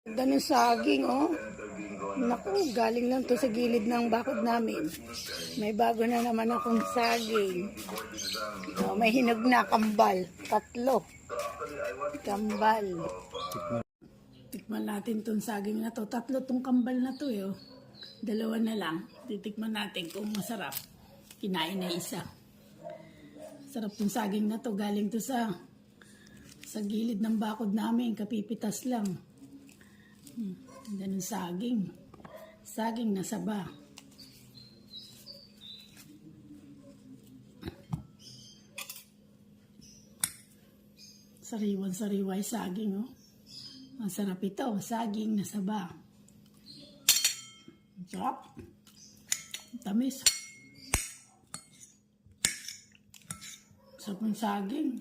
Ganda ng saging, oh. Naku, galing lang to sa gilid ng bakod namin. May bago na naman akong saging. Oh, may hinog na kambal. 3. Kambal. Tikman natin tong saging na to. 3 tong kambal na to, eh. 2 na lang. Titikman natin kung masarap. Kinain na isa. Sarap tong saging na to. Galing to sa gilid ng bakod namin. Kapipitas lang. Ganda ng saging. Saging na saba. Sariwan-sariwa yung saging, oh. Ang sarap ito. Saging na saba. Sarap. Tamis. Sarap ng saging.